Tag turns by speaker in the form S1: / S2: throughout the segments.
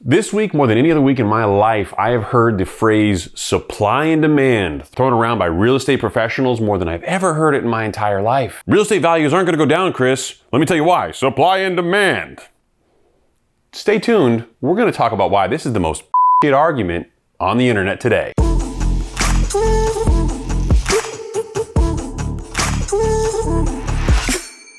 S1: This week, more than any other week in my life, I have heard the phrase supply and demand thrown around by real estate professionals more than I've ever heard it in my entire life. Real estate values aren't going to go down, Chris. Let me tell you why. Supply and demand. Stay tuned. We're going to talk about why this is the most argument on the internet today.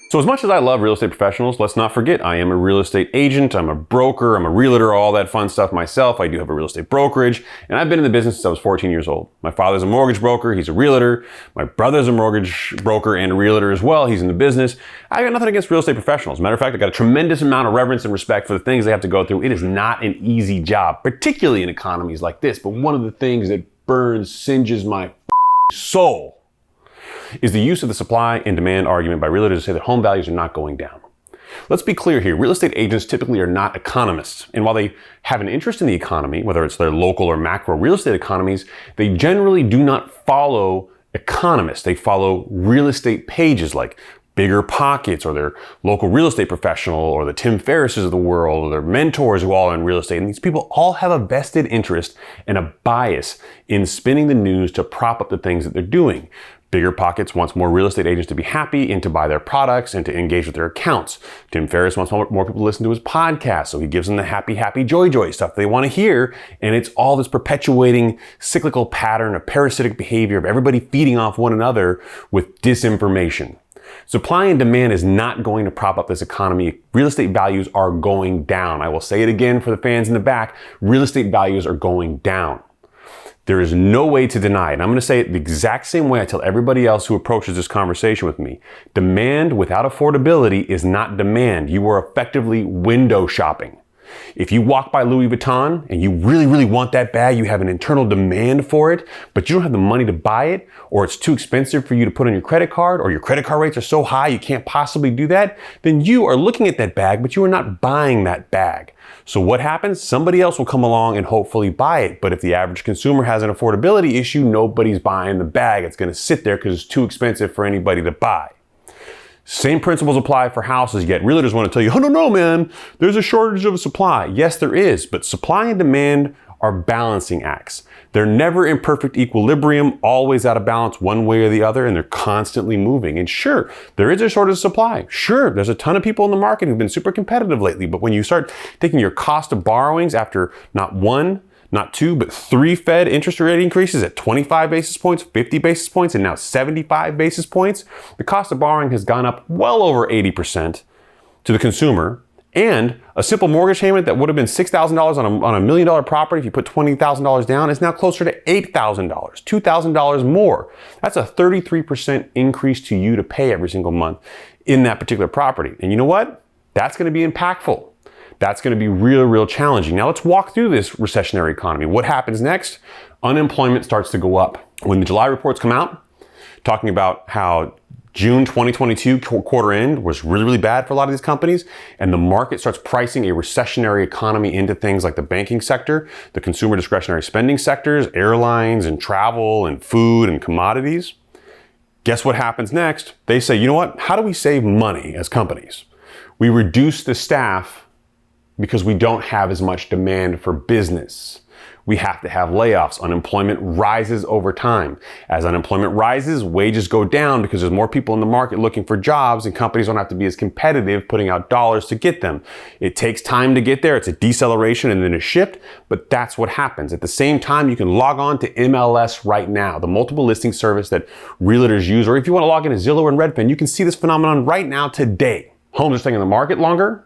S1: So as much as I love real estate professionals, let's not forget I am a real estate agent, I'm a broker, I'm a realtor, all that fun stuff myself. I do have a real estate brokerage, and I've been in the business since I was 14 years old. My father's a mortgage broker, he's a realtor. My brother's a mortgage broker and a realtor as well, he's in the business. I got nothing against real estate professionals. Matter of fact, I got a tremendous amount of reverence and respect for the things they have to go through. It is not an easy job, particularly in economies like this, but one of the things that singes my soul is the use of the supply and demand argument by realtors to say that home values are not going down. Let's be clear here. Real estate agents typically are not economists. And while they have an interest in the economy, whether it's their local or macro real estate economies, they generally do not follow economists. They follow real estate pages like Bigger Pockets or their local real estate professional or the Tim Ferrisses of the world or their mentors who all are in real estate. And these people all have a vested interest and a bias in spinning the news to prop up the things that they're doing. Bigger Pockets wants more real estate agents to be happy and to buy their products and to engage with their accounts. Tim Ferriss wants more people to listen to his podcast, so he gives them the happy, joy stuff they want to hear. And it's all this perpetuating cyclical pattern of parasitic behavior of everybody feeding off one another with disinformation. Supply and demand is not going to prop up this economy. Real estate values are going down. I will say it again for the fans in the back. Real estate values are going down. There is no way to deny it. And I'm going to say it the exact same way I tell everybody else who approaches this conversation with me. Demand without affordability is not demand. You are effectively window shopping. If you walk by Louis Vuitton and you really want that bag, you have an internal demand for it, but you don't have the money to buy it, or it's too expensive for you to put on your credit card, or your credit card rates are so high you can't possibly do that, then you are looking at that bag, but you are not buying that bag. So what happens? Somebody else will come along and hopefully buy it. But if the average consumer has an affordability issue, nobody's buying the bag. It's going to sit there because it's too expensive for anybody to buy. Same principles apply for houses, yet realtors want to tell you, oh, no, man, there's a shortage of supply. Yes, there is, but supply and demand are balancing acts. They're never in perfect equilibrium, always out of balance one way or the other, and they're constantly moving. And sure, there is a shortage of supply. Sure, there's a ton of people in the market who've been super competitive lately, but when you start taking your cost of borrowings after not one, not two, but three Fed interest rate increases at 25 basis points, 50 basis points, and now 75 basis points, the cost of borrowing has gone up well over 80% to the consumer. And a simple mortgage payment that would have been $6,000 on a $1 million property if you put $20,000 down is now closer to $8,000, $2,000 more. That's a 33% increase to you to pay every single month in that particular property. And you know what? That's going to be impactful. That's going to be real challenging. Now let's walk through this recessionary economy. What happens next? Unemployment starts to go up. When the July reports come out, talking about how June 2022 quarter end was really bad for a lot of these companies, and the market starts pricing a recessionary economy into things like the banking sector, the consumer discretionary spending sectors, airlines and travel and food and commodities. Guess what happens next? They say, you know what? How do we save money as companies? We reduce the staff because we don't have as much demand for business. We have to have layoffs. Unemployment rises over time. As unemployment rises, wages go down because there's more people in the market looking for jobs, and companies don't have to be as competitive putting out dollars to get them. It takes time to get there. It's a deceleration and then a shift, but that's what happens. At the same time, you can log on to MLS right now, the multiple listing service that realtors use, or if you want to log into Zillow and Redfin, you can see this phenomenon right now today. Homes are staying in the market longer,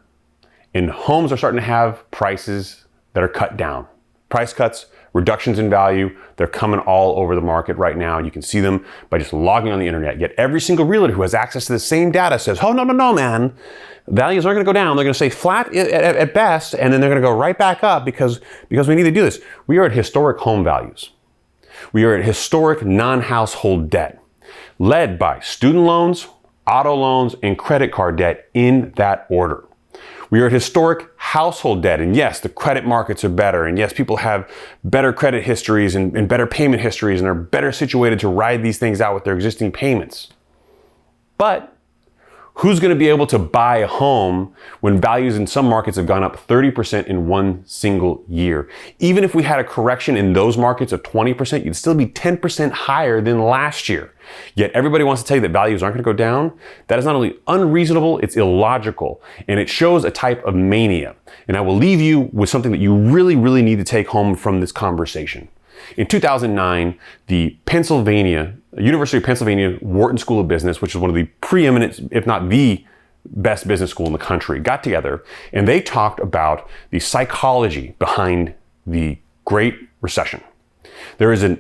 S1: and homes are starting to have prices that are cut down. Price cuts, reductions in value, they're coming all over the market right now. You can see them by just logging on the internet. Yet every single realtor who has access to the same data says, oh, no, man. Values aren't going to go down. They're going to stay flat at best, and then they're going to go right back up because we need to do this. We are at historic home values. We are at historic non-household debt, led by student loans, auto loans, and credit card debt in that order. We are at historic household debt. And yes, the credit markets are better. And yes, people have better credit histories and better payment histories and are better situated to ride these things out with their existing payments. But Who's going to be able to buy a home when values in some markets have gone up 30% in one single year? Even if we had a correction in those markets of 20%, you'd still be 10% higher than last year. Yet everybody wants to tell you that values aren't going to go down. That is not only unreasonable, it's illogical, and it shows a type of mania. And I will leave you with something that you really, really need to take home from this conversation. In 2009, the University of Pennsylvania Wharton School of Business, which is one of the preeminent, if not the best business school in the country, got together and they talked about the psychology behind the Great Recession. There is a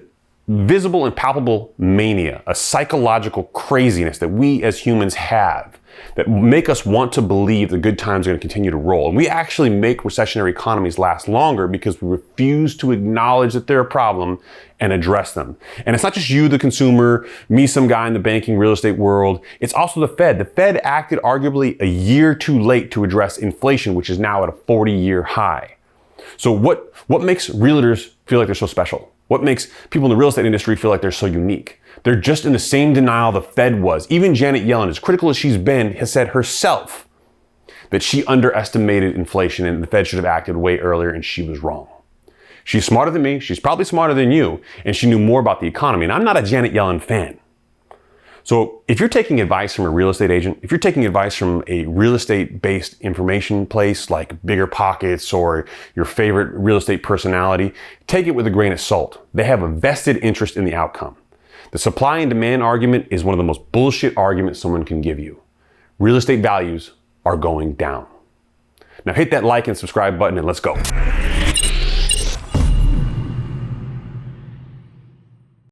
S1: visible and palpable mania, a psychological craziness that we as humans have that make us want to believe the good times are going to continue to roll. And we actually make recessionary economies last longer because we refuse to acknowledge that they're a problem and address them. And it's not just you, the consumer, me, some guy in the banking real estate world. It's also the Fed. The Fed acted arguably a year too late to address inflation, which is now at a 40-year high. So what makes realtors feel like they're so special? What makes people in the real estate industry feel like they're so unique? They're just in the same denial the Fed was. Even Janet Yellen, as critical as she's been, has said herself that she underestimated inflation and the Fed should have acted way earlier, and she was wrong. She's smarter than me. She's probably smarter than you, and she knew more about the economy. And I'm not a Janet Yellen fan. So if you're taking advice from a real estate agent, if you're taking advice from a real estate-based information place like Bigger Pockets or your favorite real estate personality, take it with a grain of salt. They have a vested interest in the outcome. The supply and demand argument is one of the most bullshit arguments someone can give you. Real estate values are going down. Now hit that like and subscribe button and let's go.